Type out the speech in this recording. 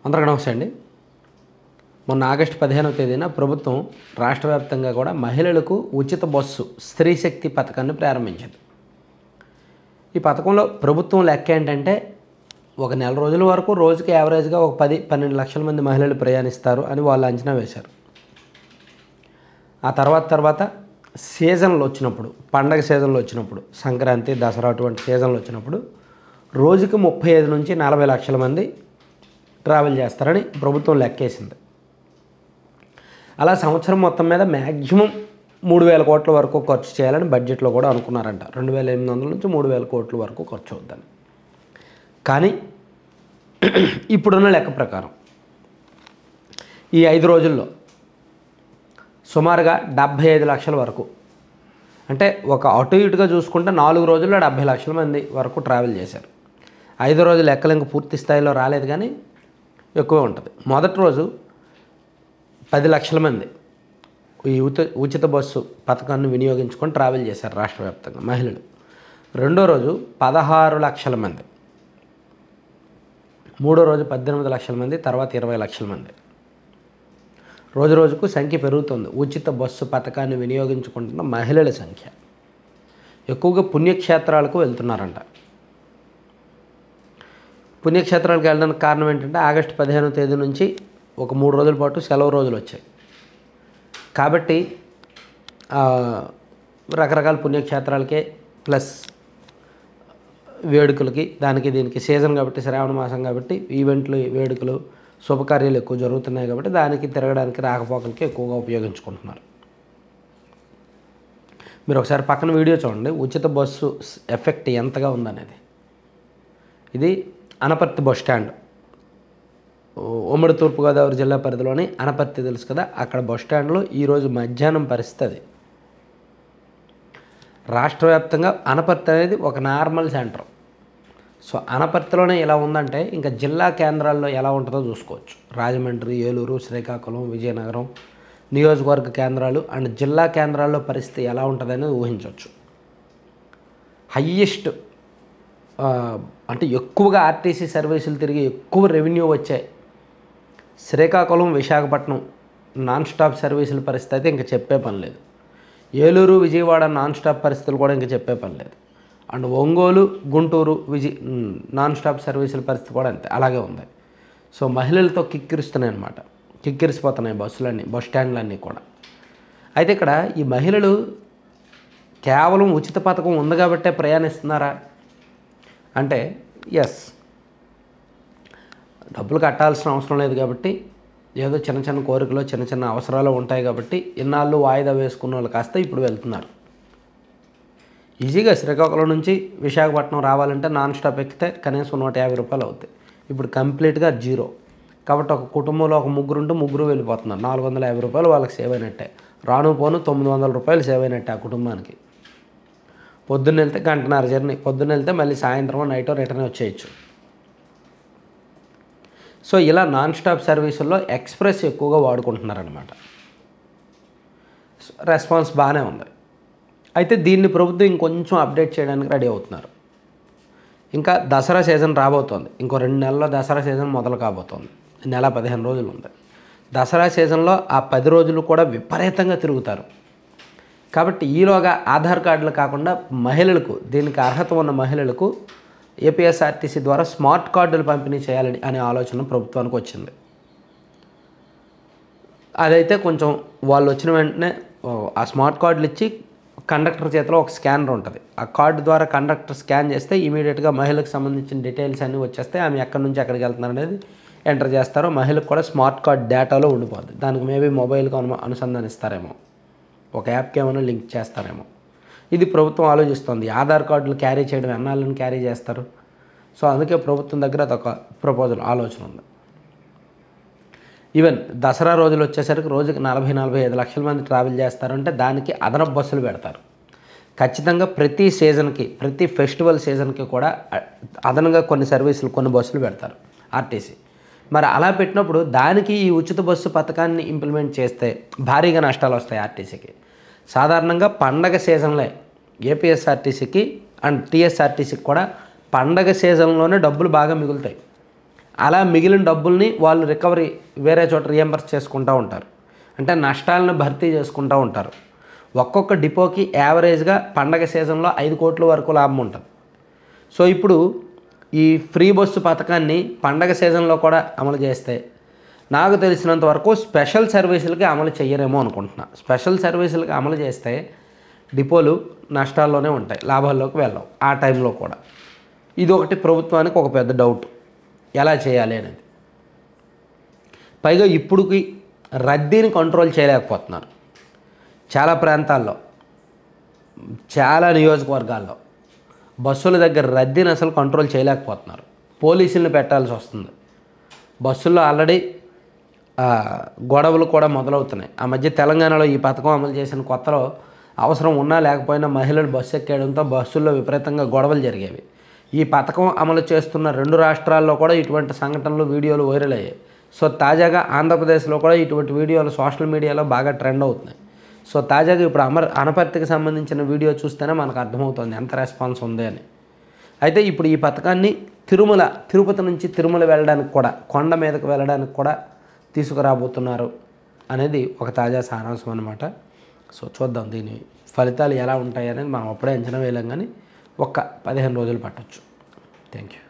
అందరికీ నమస్తే అండి. మొన్న ఆగస్టు 15వ తేదీన ప్రభుత్వం రాష్ట్ర వ్యాప్తంగా కూడా మహిళలకు ఉచిత బస్సు స్త్రీ శక్తి పథకాన్ని ప్రారంభించింది. ఈ పథకంలో ప్రభుత్వం లెక్క ఏంటంటే ఒక నెల రోజుల వరకు రోజుకి యావరేజ్గా ఒక 10-12 లక్షల మంది మహిళలు ప్రయాణిస్తారు అని వాళ్ళు అంచనా వేశారు. ఆ తర్వాత సీజన్లు వచ్చినప్పుడు, పండగ సీజన్లు వచ్చినప్పుడు, సంక్రాంతి, దసరా అటువంటి సీజన్లు వచ్చినప్పుడు రోజుకి 35 నుంచి 40 లక్షల మంది ట్రావెల్ చేస్తారని ప్రభుత్వం లెక్కేసింది. అలా సంవత్సరం మొత్తం మీద మ్యాక్సిమం 3,000 కోట్ల వరకు ఖర్చు చేయాలని బడ్జెట్లో కూడా అనుకున్నారంట. 2,800 నుంచి 3,000 కోట్ల వరకు ఖర్చు అవుద్దని. కానీ ఇప్పుడున్న లెక్క ప్రకారం ఈ 5 రోజుల్లో సుమారుగా 75 లక్షల వరకు, అంటే ఒక అటు ఇటుగా చూసుకుంటే 4 రోజుల్లో 70 లక్షల మంది వరకు ట్రావెల్ చేశారు. 5 రోజులు లెక్కలు ఇంకా పూర్తి స్థాయిలో రాలేదు కానీ ఎక్కువ ఉంటుంది. మొదటి రోజు 10 లక్షల మంది ఈ ఉచిత బస్సు పథకాన్ని వినియోగించుకొని ట్రావెల్ చేశారు రాష్ట్ర వ్యాప్తంగా మహిళలు. రెండో రోజు 16 లక్షల మంది, మూడో రోజు 18 లక్షల మంది, తర్వాత 20 లక్షల మంది. రోజు రోజుకు సంఖ్య పెరుగుతుంది. ఉచిత బస్సు పథకాన్ని వినియోగించుకుంటున్న మహిళల సంఖ్య ఎక్కువగా పుణ్యక్షేత్రాలకు వెళ్తున్నారంట. పుణ్యక్షేత్రాలకు వెళ్ళడానికి కారణం ఏంటంటే ఆగస్టు 15వ తేదీ నుంచి ఒక 3 రోజుల పాటు సెలవు రోజులు వచ్చాయి కాబట్టి రకరకాల పుణ్యక్షేత్రాలకే ప్లస్ వేడుకలకి దానికి దీనికి సీజన్ కాబట్టి, శ్రావణ మాసం కాబట్టి ఈవెంట్లు, వేడుకలు, శుభకార్యాలు ఎక్కువ జరుగుతున్నాయి కాబట్టి దానికి తిరగడానికి, రాకపోకలకి ఎక్కువగా ఉపయోగించుకుంటున్నారు. మీరు ఒకసారి పక్కన వీడియో చూడండి, ఉచిత బస్సు ఎఫెక్ట్ ఎంతగా ఉందనేది. ఇది అనపర్తి బస్ స్టాండ్, ఉమ్మడి తూర్పుగోదావరి జిల్లా పరిధిలోని అనపర్తి తెలుసు కదా, అక్కడ బస్ స్టాండ్లో ఈరోజు మధ్యాహ్నం పరిస్థితి. రాష్ట్ర వ్యాప్తంగా అనపర్తి అనేది ఒక నార్మల్ సెంటర్. సో అనపర్తిలోనే ఇలా ఉందంటే ఇంకా జిల్లా కేంద్రాల్లో ఎలా ఉంటుందో చూసుకోవచ్చు. రాజమండ్రి, ఏలూరు, శ్రీకాకుళం, విజయనగరం నియోజకవర్గ కేంద్రాలు అండ్ జిల్లా కేంద్రాల్లో పరిస్థితి ఎలా ఉంటుందనేది ఊహించవచ్చు. హయ్యెస్ట్ అంటే ఎక్కువగా ఆర్టీసీ సర్వీసులు తిరిగి ఎక్కువ రెవెన్యూ వచ్చాయి శ్రీకాకుళం, విశాఖపట్నం నాన్ స్టాప్ సర్వీసుల పరిస్థితి అయితే ఇంకా చెప్పే పని లేదు. ఏలూరు, విజయవాడ నాన్ స్టాప్ పరిస్థితులు కూడా ఇంకా చెప్పే పని లేదు. And Ongole, Guntur, non stop సర్వీసుల పరిస్థితి కూడా అంతే అలాగే ఉంది. సో మహిళలతో కిక్కిరిస్తున్నాయి అన్నమాట, కిక్కిరిసిపోతున్నాయి బస్సులన్నీ, బస్ స్టాండ్లన్నీ కూడా. అయితే ఇక్కడ ఈ మహిళలు కేవలం ఉచిత పథకం ఉంది కాబట్టే ప్రయాణిస్తున్నారా అంటే ఎస్, డబ్బులు కట్టాల్సిన అవసరం లేదు కాబట్టి, ఏదో చిన్న చిన్న కోరికలు, చిన్న చిన్న అవసరాలు ఉంటాయి కాబట్టి ఇన్నాళ్ళు వాయిదా వేసుకున్న వాళ్ళు కాస్త ఇప్పుడు వెళ్తున్నారు. ఈజీగా శ్రీకాకుళం నుంచి విశాఖపట్నం రావాలంటే నాన్ స్టాప్ ఎక్కితే కనీసం 150 రూపాయలు అవుతాయి. ఇప్పుడు కంప్లీట్గా జీరో కాబట్టి ఒక కుటుంబంలో ఒక ముగ్గురు ఉంటే ముగ్గురు వెళ్ళిపోతున్నారు. 450 రూపాయలు వాళ్ళకి సేవ్ అయినట్టే. రాను పోను 900 రూపాయలు సేవ్ అయినట్టే ఆ కుటుంబానికి. పొద్దున్న వెళ్తే 1.5 గంట జర్నీ, పొద్దున్న వెళ్తే మళ్ళీ సాయంత్రం నైటో రిటర్న్ వచ్చేయచ్చు. సో ఇలా నాన్ స్టాప్ సర్వీసుల్లో ఎక్స్ప్రెస్ ఎక్కువగా వాడుకుంటున్నారనమాట. రెస్పాన్స్ బాగానే ఉంది. అయితే దీన్ని ప్రభుత్వం ఇంకొంచెం అప్డేట్ చేయడానికి రెడీ అవుతున్నారు. ఇంకా దసరా సీజన్ రాబోతోంది. ఇంకో 2 నెలల్లో దసరా సీజన్ మొదలు కాబోతోంది. నెల 15 రోజులు ఉంది. దసరా సీజన్లో ఆ 10 రోజులు కూడా విపరీతంగా తిరుగుతారు. కాబట్టి ఈలోగా ఆధార్ కార్డులు కాకుండా మహిళలకు, దీనికి అర్హత ఉన్న మహిళలకు ఏపీఎస్ఆర్టీసీ ద్వారా స్మార్ట్ కార్డులు పంపిణీ చేయాలని అనే ఆలోచన ప్రభుత్వానికి వచ్చింది. అదైతే కొంచెం వాళ్ళు వచ్చిన వెంటనే ఆ స్మార్ట్ కార్డులు ఇచ్చి కండక్టర్ చేతిలో ఒక స్కానర్ ఉంటుంది. ఆ కార్డు ద్వారా కండక్టర్ స్కాన్ చేస్తే ఇమీడియట్గా మహిళకు సంబంధించిన డీటెయిల్స్ అన్నీ వచ్చేస్తే ఆమె ఎక్కడి నుంచి ఎక్కడికి వెళ్తున్నారు అనేది ఎంటర్ చేస్తారో మహిళకు కూడా స్మార్ట్ కార్డ్ డేటాలో ఉండిపోద్ది. దానికి మేబీ మొబైల్కి అనుసంధానిస్తారేమో, ఒక యాప్కి ఏమైనా లింక్ చేస్తారేమో. ఇది ప్రభుత్వం ఆలోచిస్తుంది. ఆధార్ కార్డులు క్యారీ చేయడం ఎన్నాళ్ళని క్యారీ చేస్తారు. సో అందుకే ప్రభుత్వం దగ్గర అదొక ప్రపోజల్, ఆలోచన ఉంది. ఈవెన్ దసరా రోజులు వచ్చేసరికి రోజుకి 40-45 లక్షల మంది ట్రావెల్ చేస్తారంటే దానికి అదనపు బస్సులు పెడతారు. ఖచ్చితంగా ప్రతి సీజన్కి, ప్రతి ఫెస్టివల్ సీజన్కి కూడా అదనంగా కొన్ని సర్వీసులు, కొన్ని బస్సులు పెడతారు ఆర్టీసీ. మరి అలా పెట్టినప్పుడు దానికి ఈ ఉచిత బస్సు పథకాన్ని ఇంప్లిమెంట్ చేస్తే భారీగా నష్టాలు వస్తాయి ఆర్టీసీకి. సాధారణంగా పండగ సీజన్లే ఏపీఎస్ఆర్టీసీకి అండ్ టీఎస్ఆర్టీసీకి కూడా పండగ సీజన్లోనే డబ్బులు బాగా మిగులుతాయి. అలా మిగిలిన డబ్బుల్ని వాళ్ళు రికవరీ వేరే చోట రియంబర్స్ చేసుకుంటూ ఉంటారు. అంటే నష్టాలను భర్తీ చేసుకుంటూ ఉంటారు. ఒక్కొక్క డిపోకి యావరేజ్గా పండగ సీజన్లో 5 కోట్ల వరకు లాభం ఉంటుంది. సో ఇప్పుడు ఈ ఫ్రీ బస్సు పథకాన్ని పండగ సీజన్లో కూడా అమలు చేస్తే నాకు తెలిసినంత వరకు స్పెషల్ సర్వీసులకి అమలు చేయరేమో అనుకుంటున్నా. స్పెషల్ సర్వీసులకి అమలు చేస్తే డిపోలు నష్టాల్లోనే ఉంటాయి, లాభాల్లోకి వెళ్ళవు ఆ టైంలో కూడా. ఇది ఒకటి ప్రభుత్వానికి ఒక పెద్ద డౌట్, ఎలా చేయాలి అనేది. పైగా ఇప్పుడుకి రద్దీని కంట్రోల్ చేయలేకపోతున్నారు. చాలా ప్రాంతాల్లో, చాలా నియోజకవర్గాల్లో బస్సుల దగ్గర రద్దీని అసలు కంట్రోల్ చేయలేకపోతున్నారు. పోలీసులను పెట్టాల్సి వస్తుంది. బస్సుల్లో ఆల్రెడీ గొడవలు కూడా మొదలవుతున్నాయి. ఆ మధ్య తెలంగాణలో ఈ పథకం అమలు చేసిన కొత్తలో అవసరం ఉన్నా లేకపోయినా మహిళలు బస్సు ఎక్కేయడంతో బస్సుల్లో విపరీతంగా గొడవలు జరిగేవి. ఈ పథకం అమలు చేస్తున్న 2 రాష్ట్రాల్లో కూడా ఇటువంటి సంఘటనలు, వీడియోలు వైరల్ అయ్యాయి. సో తాజాగా ఆంధ్రప్రదేశ్లో కూడా ఇటువంటి వీడియోలు సోషల్ మీడియాలో బాగా ట్రెండ్ అవుతున్నాయి. సో తాజాగా ఇప్పుడు అనపర్తికి సంబంధించిన వీడియో చూస్తేనే మనకు అర్థమవుతుంది ఎంత రెస్పాన్స్ ఉంది అని. అయితే ఇప్పుడు ఈ పథకాన్ని తిరుపతి నుంచి తిరుమల వెళ్ళడానికి కూడా, కొండ మీదకి వెళ్ళడానికి కూడా తీసుకురాబోతున్నారు అనేది ఒక తాజా సారాంశం అన్నమాట. సో చూద్దాం దీని ఫలితాలు ఎలా ఉంటాయి అనేది మనం అప్పుడే అంచనా వేయలేం, కానీ ఒక్క 15 రోజులు పట్టొచ్చు. Thank you.